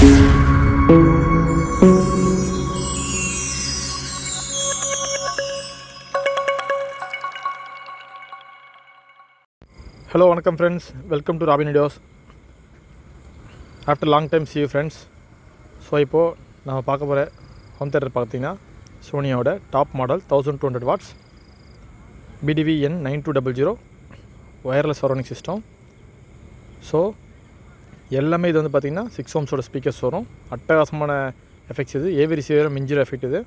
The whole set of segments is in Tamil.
Hello, welcome friends. Welcome to Robin Videos. After long time see you friends. So இப்போது நம்ம பார்க்க போகிற ஹோம் தேட்டர் பார்த்தீங்கன்னா சோனியோட top model 1200 watts BDV-N 9200 wireless surrounding system. So எல்லாமே இது வந்து பார்த்திங்கன்னா 6 ohmஸோட ஸ்பீக்கர்ஸ் வரும். அட்டகாசமான எஃபெக்ட்ஸ் இது, ஏவி ரிசீவர் மிஞ்சிற எஃபெக்ட் இது.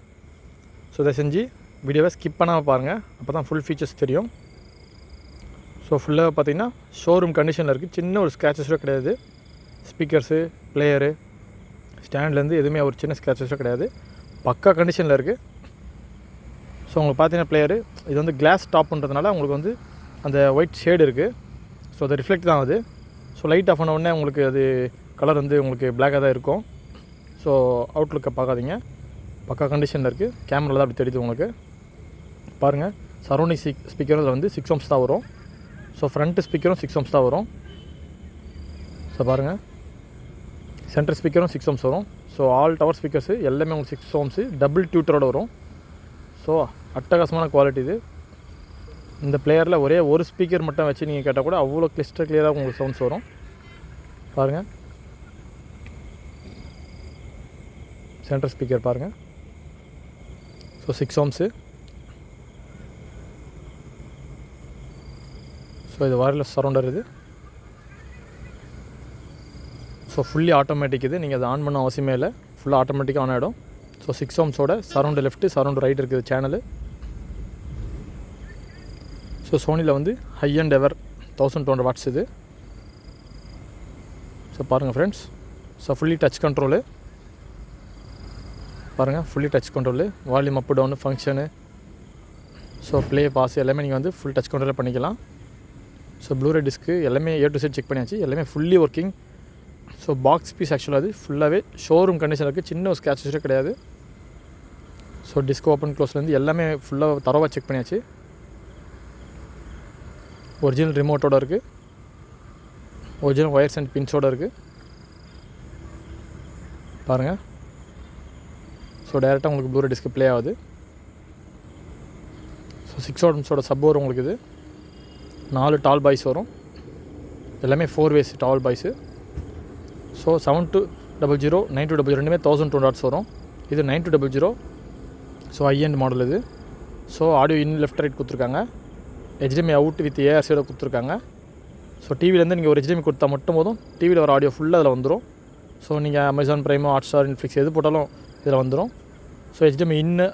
ஸோ இதை செஞ்சு வீடியோவை ஸ்கிப் பண்ணாமல் பாருங்கள், அப்போ தான் ஃபுல் ஃபீச்சர்ஸ் தெரியும். ஸோ ஃபுல்லாக பார்த்திங்கன்னா ஷோரூம் கண்டிஷனில் இருக்குது, சின்ன ஒரு ஸ்க்ராச்சஸும் கிடையாது. ஸ்பீக்கர்ஸு, பிளேயரு, ஸ்டாண்ட்லேருந்து எதுவுமே ஒரு சின்ன ஸ்க்ராச்சஸும் கிடையாது, பக்கா கண்டிஷனில் இருக்குது. ஸோ உங்களுக்கு பார்த்தீங்கன்னா பிளேயரு இது வந்து கிளாஸ் டாப்ன்றதுனால உங்களுக்கு வந்து அந்த ஒயிட் ஷேடு இருக்குது. ஸோ அது ரிஃப்ளெக்ட் தான் ஆகுது. ஸோ லைட் ஆஃப் பண்ண உடனே உங்களுக்கு அது கலர் வந்து உங்களுக்கு பிளாக்காக தான் இருக்கும். ஸோ அவுட்லுக்கை பார்க்காதீங்க, பக்கா கண்டிஷனில் இருக்குது. கேமராவில் தான் அப்படி தெரியுது உங்களுக்கு. பாருங்கள், சரௌண்டிங் ஸ்பீக்கரும் இதில் வந்து 6 ohms தான் வரும். ஸோ ஃப்ரண்ட்டு ஸ்பீக்கரும் 6 ohms தான் வரும். ஸோ பாருங்கள், சென்டர் ஸ்பீக்கரும் 6 ohms வரும். ஸோ ஆல் டவர் ஸ்பீக்கர்ஸு எல்லாமே உங்களுக்கு 6 ohms டபுள் டியூட்டரோடு வரும். ஸோ அட்டகாசமான குவாலிட்டி இது. இந்த பிளேயரில் ஒரே ஒரு ஸ்பீக்கர் மட்டும் வச்சு நீங்கள் கேட்டால் கூட அவ்வளோ கிளியராக உங்களுக்கு சவுண்ட்ஸ் வரும். பாருங்கள், சென்டர் ஸ்பீக்கர் பாருங்கள். So 6 ohms. ஸோ இது வயர்லெஸ் சரௌண்டர் இது. ஸோ ஃபுல்லி ஆட்டோமேட்டிக் இது, நீங்கள் அதை ஆன் பண்ண அவசியமே இல்லை, ஃபுல்லாக ஆட்டோமேட்டிக்காக ஆன் ஆகிடும். ஸோ 6 ohmஸோட சரௌண்டு லெஃப்ட்டு சரௌண்டு ரைட் இருக்குது சேனலு. ஸோ சோனியில் வந்து ஹை அண்ட் எவர் 1200 வாட்ஸ் இது. ஸோ பாருங்கள் friends, so fully touch control பாருங்கள், fully touch control, volume up down function, so play pause எல்லாமே நீங்கள் வந்து ஃபுல் டச் கண்ட்ரோலில் பண்ணிக்கலாம். ஸோ ப்ளூரே டிஸ்க்கு எல்லாமே A to Z செக் பண்ணியாச்சு, எல்லாமே fully working. So box piece ஆக்சுவலாக அது ஃபுல்லாகவே ஷோரூம் கண்டிஷன் இருக்குது, சின்ன ஒரு ஸ்க்ராச்சஸே கிடையாது. ஸோ டிஸ்க் ஓப்பன் க்ளோஸ்லேருந்து எல்லாமே ஃபுல்லாக தரவாக செக் பண்ணியாச்சு. ஒரிஜினல் ரிமோட்டோடு இருக்குது, ஒரிஜினல் ஒயர்ஸ் அண்ட் பின்ஸோடு இருக்குது. பாருங்கள், ஸோ டைரெக்டாக உங்களுக்கு ப்ளூரே டிஸ்க் ப்ளே ஆகுது. ஸோ 6 ohmஸோட சப் வரும் உங்களுக்கு. இது 4 டால் பாய்ஸ் வரும், எல்லாமே 4 ways டால் பாய்ஸு. ஸோ 7200 9200 ரெண்டுமே 1200 வாட்ஸ் வரும். இது 9200. ஸோ ஹை எண்ட் மாடல் இது. ஸோ ஆடியோ இன் லெஃப்ட் ரைட் கொடுத்துருக்காங்க, HDMI அவுட் வித் ARCயோட கொடுத்துருக்காங்க. ஸோ டிவிலேருந்து நீங்கள் ஒரு HDMI கொடுத்தா மட்டும் போதும், டிவியில் வர ஆடியோ ஃபுல்லாக அதில் வந்துடும். ஸோ நீங்கள் அமேசான் ப்ரைமோ, ஹாட்ஸ்டார், நெட்ஃப்ளிக்ஸ் எது போட்டாலும் இதில் வந்துடும். ஸோ HDMI இன்னு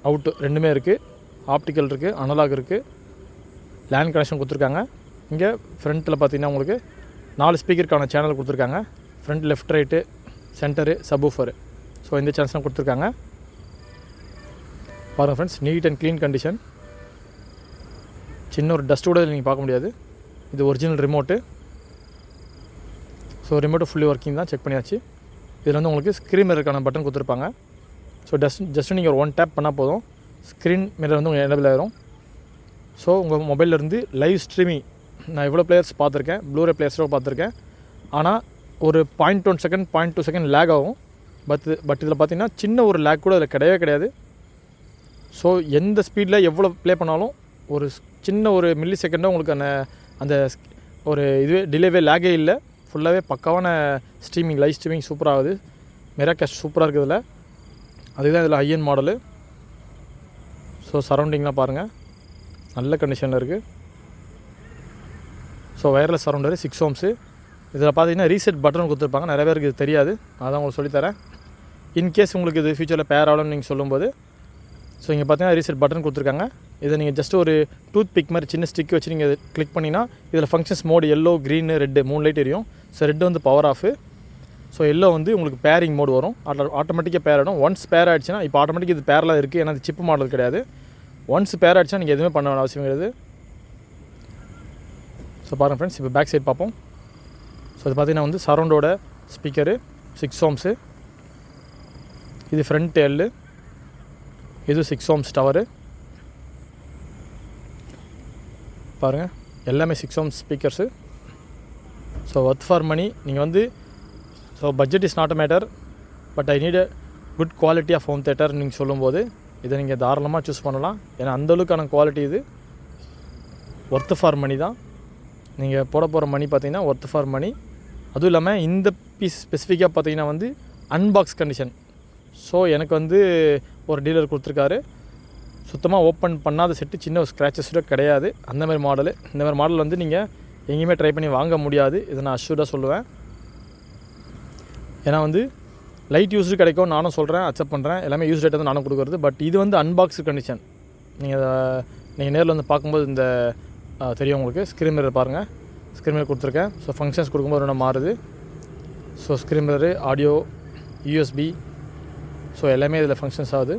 அவுட்டு ரெண்டுமே இருக்குது, ஆப்டிக்கல் இருக்குது, அனலாக் இருக்குது, லேண்ட் கனெக்ஷன் கொடுத்துருக்காங்க. இங்கே ஃப்ரண்ட்டில் பார்த்தீங்கன்னா உங்களுக்கு 4 ஸ்பீக்கருக்கான சேனல் கொடுத்துருக்காங்க. Front left right centre subwoofer. So இந்த சேனல்ஸ்லாம் கொடுத்துருக்காங்க. பாருங்கள் friends, neat and clean condition, சின்ன ஒரு டஸ்ட் கூட நீங்கள் பார்க்க முடியாது. இது original remote. So remote fully working தான், செக் பண்ணியாச்சு. இதில் வந்து உங்களுக்கு ஸ்க்ரீன் மிரருக்கான பட்டன் கொடுத்துருப்பாங்க. ஸோ ஜஸ்ட் நீங்கள் ஒரு 1 tap பண்ணால் போதும், ஸ்க்ரீன் மிரர் வந்து உங்களுக்கு எனேபிள் ஆகிரும். ஸோ உங்கள் மொபைல்லேருந்து லைவ் ஸ்ட்ரீமிங், நான் எவ்வளோ பிளேயர்ஸ் பார்த்துருக்கேன், ப்ளூரே பிளேயர்ஸோட பார்த்துருக்கேன். ஆனால் ஒரு 0.1 செகண்ட் 0.2 செகண்ட் லேக் ஆகும். பட் இதில் பார்த்தீங்கன்னா சின்ன ஒரு லேக் கூட இதில் கிடையவே கிடையாது. ஸோ எந்த ஸ்பீடில் எவ்வளோ ப்ளே பண்ணாலும் ஒரு சின்ன ஒரு மில்லி செகண்டாக உங்களுக்கு அந்த ஒரு இதுவே டிலேவே லேகே இல்லை. ஃபுல்லாகவே பக்காவான ஸ்ட்ரீமிங், லைவ் ஸ்ட்ரீமிங் சூப்பராக ஆகுது. மிராகாஸ்ட் சூப்பராக இருக்குது இதில். அதுதான் இதில் ஹை எண்ட் மாடலு. ஸோ சரௌண்டிங்லாம் பாருங்கள், நல்ல கண்டிஷனில் இருக்குது. ஸோ வயர்லெஸ் சரௌண்டரு 6 ohms. இதில் பார்த்தீங்கன்னா ரீசெட் பட்டன் கொடுத்துருப்பாங்க, நிறைய பேருக்கு இது தெரியாது, அதான் உங்களுக்கு சொல்லித்தரேன். இன்கேஸ் உங்களுக்கு இது ஃபியூச்சரில் பேர் ஆகணும்னு நீங்கள் சொல்லும்போது, ஸோ இங்கே பார்த்தீங்கன்னா ரீசெட் பட்டன் கொடுத்துருக்காங்க. இதை நீங்கள் ஜஸ்ட் ஒரு டூத் பிக் மாதிரி சின்ன ஸ்டிக் வச்சு நீங்கள் கிளிக் பண்ணிங்கன்னா இதில் functions mode yellow, green, red 3 light எரியும். ஸோ ரெட்டு வந்து பவர் ஆஃபு, ஸோ எல்லோ வந்து உங்களுக்கு பேரிங் மோடு வரும், ஆட்டோமேட்டிக்காக பேர் ஆகிடும். ஒன்ஸ் பேர் ஆகிடுச்சுன்னா, இப்போ ஆட்டோமேட்டிக் இது பேரெலாம் இருக்குது, ஏன்னா அது சிப்பு மாடல் கிடையாது. ஒன்ஸ் பேர் ஆகிடுச்சுன்னா நீங்கள் எதுவுமே பண்ண வேண்டிய அவசியம் கிடையாது. ஸோ பாருங்கள் ஃப்ரெண்ட்ஸ், இப்போ பேக் சைட் பார்ப்போம். ஸோ இது பார்த்திங்கன்னா வந்து சரௌண்டோட ஸ்பீக்கரு 6 ohms. இது ஃப்ரண்ட் எல்லு, இது 6 ohms டவரு. பாருங்கள், எல்லாமே 6 ohms speakers. So worth for money. நீங்கள் வந்து so budget is not a matter, but I need a good quality of home theatre நீங்கள் சொல்லும்போது இதை நீங்கள் தாராளமாக சூஸ் பண்ணலாம். ஏன்னா அந்தளவுக்கான குவாலிட்டி இது ஒர்த்து ஃபார் மணி தான். நீங்கள் போட போகிற மணி பார்த்தீங்கன்னா ஒர்த்து ஃபார் மணி. அதுவும் இல்லாமல் இந்த பீஸ் ஸ்பெசிஃபிக்காக பார்த்தீங்கன்னா வந்து அன்பாக்ஸ் கண்டிஷன். ஸோ எனக்கு வந்து ஒரு டீலர் கொடுத்துருக்காரு, சுத்தமாக ஓப்பன் பண்ணாத செட்டு, சின்ன ஒரு ஸ்க்ராச்சஸோட கிடையாது. அந்த மாதிரி மாடலு, இந்த மாதிரி மாடல் வந்து நீங்கள் எங்கேயுமே ட்ரை பண்ணி வாங்க முடியாது. இதை நான் அஷ்யூர்டாக சொல்லுவேன். ஏன்னா வந்து லைட் யூஸ்டு கிடைக்கும், நானும் சொல்கிறேன், அக்செப்ட் பண்ணுறேன். எல்லாமே யூஸ் ரேட்டை தான் நானும் கொடுக்குறது. பட் இது வந்து அன்பாக்ஸ் கண்டிஷன். நீங்கள் நேரில் வந்து பார்க்கும்போது இந்த தெரியும் உங்களுக்கு. ஸ்க்ரீன் மிரர் பாருங்கள், ஸ்க்ரீன் மிரர் கொடுத்துருக்கேன். ஸோ ஃபங்க்ஷன்ஸ் கொடுக்கும்போது ஒன்று மாறுது. So screen mirror, audio, USB, so எல்லாமே இதில் ஃபங்க்ஷன்ஸ் ஆகுது.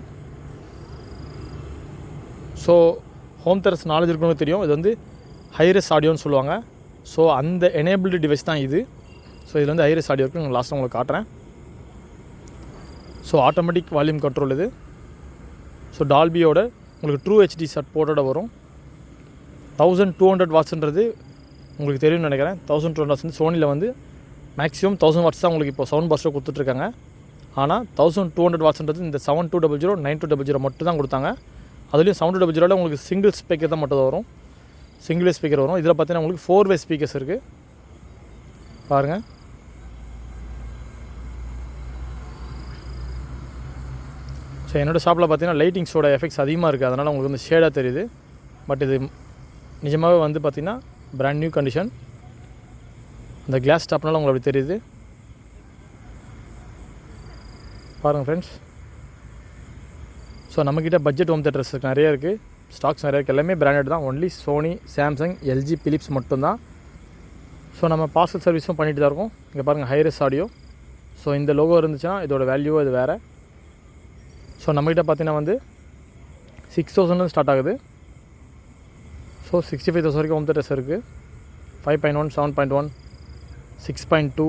ஸோ ஹோம் தேட்டர்ஸ் நாலேஜ் இருக்கணும் தெரியும். இது வந்து ஹைரஸ் ஆடியோன்னு சொல்லுவாங்க. ஸோ அந்த எனேபிள்டு டிவைஸ் தான் இது. ஸோ இதில் வந்து ஹைரஸ் ஆடியோ இருக்குது, லாஸ்ட்டாக உங்களுக்கு காட்டுறேன். ஸோ ஆட்டோமேட்டிக் வால்யூம் கண்ட்ரோல் இது. ஸோ டால்பியோட உங்களுக்கு ட்ரூ ஹெச்டி சப்போர்ட்டோட வரும். 1200 வாட்ஸ்ன்றது உங்களுக்கு தெரியும்னு நினைக்கிறேன். 1200 வாட்ஸ் வந்து சோனியில் வந்து மேக்ஸிமம் 1000 வாட்ஸ் தான் உங்களுக்கு இப்போ சவுண்ட் பாஸ்டர் கொடுத்துட்ருக்காங்க. ஆனால் 1200 வாட்ஸ்ன்றது இந்த 7200, 9200 மட்டும் தான் கொடுத்தாங்க. அதுலேயும் 7200 உங்களுக்கு சிங்கிள் ஸ்பீக்கர் தான் மட்டும் வரும், சிங்கிள் ஸ்பீக்கர் வரும். இதில் பார்த்தீங்கன்னா உங்களுக்கு 4 வே ஸ்பீக்கர்ஸ் இருக்குது பாருங்கள். ஸோ என்னோடய ஷாப்பில் பார்த்தீங்கன்னா லைட்டிங்ஸோட எஃபெக்ட்ஸ் அதிகமாக இருக்குது, அதனால் உங்களுக்கு வந்து ஷேடாக தெரியுது. பட் இது நிஜமாகவே வந்து பார்த்திங்கன்னா பிராண்ட் நியூ கண்டிஷன். அந்த கிளாஸ் டாப்னால உங்களுக்கு அப்படி தெரியுது பாருங்கள் ஃப்ரெண்ட்ஸ். ஸோ நம்மக்கிட்ட பட்ஜெட் ஹோம் தேட்டர்ஸ் நிறைய இருக்குது, ஸ்டாக்ஸ் நிறைய இருக்குது. எல்லாமே பிராண்டட் தான். Only Sony, Samsung, LG, Philips மட்டும்தான். ஸோ நம்ம பார்சல் சர்வீஸும் பண்ணிட்டு தான் இருக்கோம். இங்கே பாருங்கள் ஹைரஸ் ஆடியோ. ஸோ இந்த லோகோ இருந்துச்சுன்னா இதோட வேல்யூ இது வேறு. ஸோ நம்மகிட்ட பார்த்தீங்கன்னா வந்து 6000 ஸ்டார்ட் ஆகுது. ஸோ 65,000 வரைக்கும் ஹோம் தேட்டர்ஸ் இருக்குது. 5.1, 7.1, 6.2